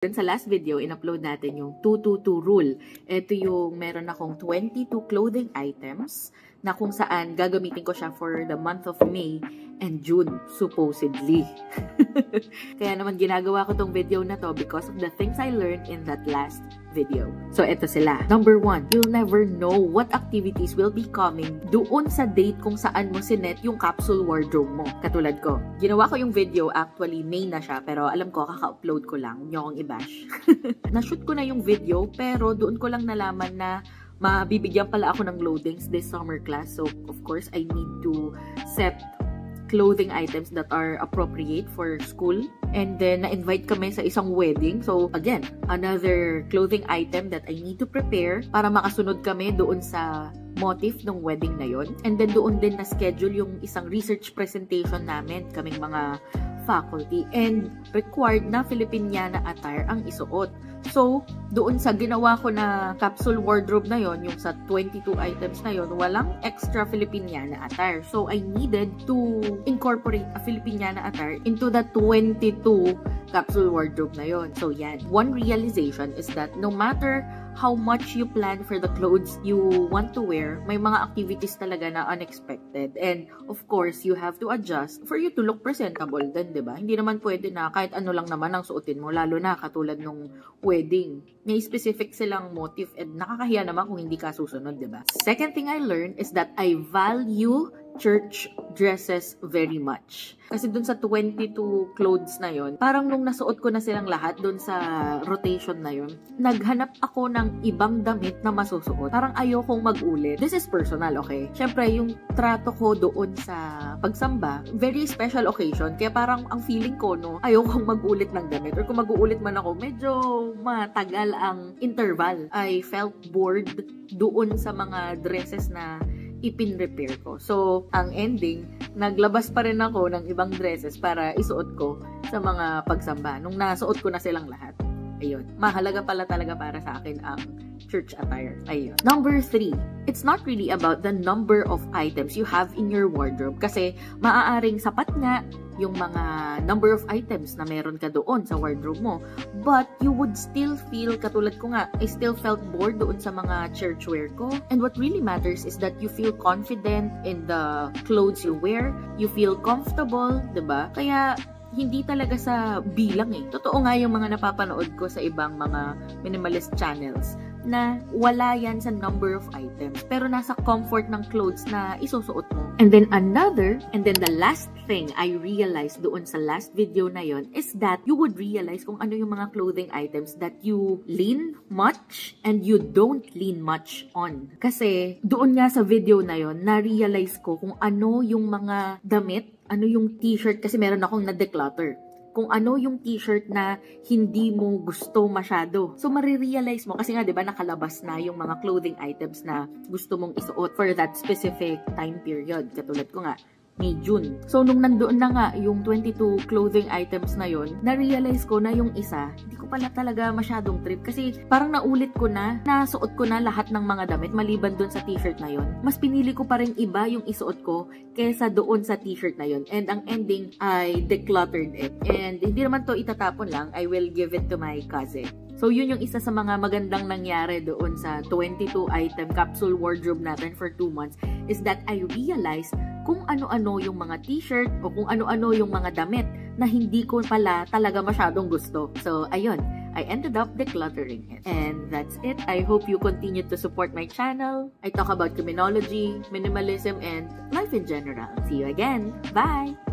Dun sa last video, in-upload natin yung 222 rule. Ito yung meron akong 22 clothing items na kung saan gagamitin ko siya for the month of May and June, supposedly. Kaya naman ginagawa ko tong video na to because of the things I learned in that last video. So, eto sila. Number 1, you'll never know what activities will be coming doon sa date kung saan mo sinet yung capsule wardrobe mo. Katulad ko. Ginawa ko yung video, actually, May na siya, pero alam ko, kaka-upload ko lang. Huwag niyo akong i-bash. Na-shoot ko na yung video, pero doon ko lang nalaman na mabibigyan pala ako ng loadings this summer class. So, of course, I need to set clothing items that are appropriate for school. And then, na-invite kami sa isang wedding. So, again, another clothing item that I need to prepare para makasunod kami doon sa motif ng wedding na yon. And then, doon din na-schedule yung isang research presentation namin, kaming mga faculty. And required na Filipiniana attire ang isuot. So, doon sa ginawa ko na capsule wardrobe na yon, yung sa 22 items na yon, walang extra Filipiniana attire. So, I needed to incorporate a Filipiniana attire into the 22 capsule wardrobe na yon. So, yan. One realization is that no matter how much you plan for the clothes you want to wear, may mga activities talaga na unexpected. And, of course, you have to adjust for you to look presentable din, diba? Hindi naman pwede na kahit ano lang naman ang suotin mo, lalo na katulad nung wedding. May specific silang motif and nakakahiya naman kung hindi ka susunod, diba? Second thing I learned is that I value church dresses very much. Kasi dun sa 22 clothes na yon, parang nung nasuot ko na silang lahat dun sa rotation na yon, naghanap ako ng ibang damit na masusuot. Parang ayokong mag-ulit. This is personal, okay? Syempre, yung trato ko doon sa pagsamba, very special occasion. Kaya parang ang feeling ko, no, ayokong mag-ulit ng damit. Or kung mag-uulit man ako, medyo matagal ang interval. I felt bored doon sa mga dresses na ipin-repair ko. So, ang ending, naglabas pa rin ako ng ibang dresses para isuot ko sa mga pagsamba. Nung nasuot ko na silang lahat. Ayun. Mahalaga pala talaga para sa akin ang church attire. Ayun. Number 3, it's not really about the number of items you have in your wardrobe kasi maaaring sapat nga yung mga number of items na meron ka doon sa wardrobe mo. But you would still feel, katulad ko nga, I still felt bored doon sa mga church wear ko. And what really matters is that you feel confident in the clothes you wear. You feel comfortable, diba? Kaya, hindi talaga sa bilang eh. Totoo nga yung mga napapanood ko sa ibang mga minimalist channels na wala yan sa number of items pero nasa comfort ng clothes na isusuot mo. And then the last thing I realized doon sa last video na yon is that you would realize kung ano yung mga clothing items that you lean much and you don't lean much on. Kasi doon nga sa video na yon, na-realize ko kung ano yung mga damit, ano yung t-shirt, kasi meron akong na-declutter. Kung ano yung t-shirt na hindi mo gusto masyado. So, marirealize mo, kasi nga, di ba, nakalabas na yung mga clothing items na gusto mong isuot for that specific time period. Katulad ko nga, May, June. So, nung nandoon na nga yung 22 clothing items na yon, na-realize ko na yung isa, hindi ko pala talaga masyadong trip. Kasi parang naulit ko na, nasuot ko na lahat ng mga damit maliban doon sa t-shirt na yon. Mas pinili ko pa rin iba yung isuot ko kesa doon sa t-shirt na yon. And ang ending, I decluttered it. And hindi naman to itatapon lang, I will give it to my cousin. So, yun yung isa sa mga magandang nangyari doon sa 22 item capsule wardrobe natin for 2 months is that I realized kung ano-ano yung mga t-shirt o kung ano-ano yung mga damit na hindi ko pala talaga masyadong gusto. So, ayun. I ended up decluttering it. And that's it. I hope you continue to support my channel. I talk about criminology, minimalism, and life in general. See you again. Bye!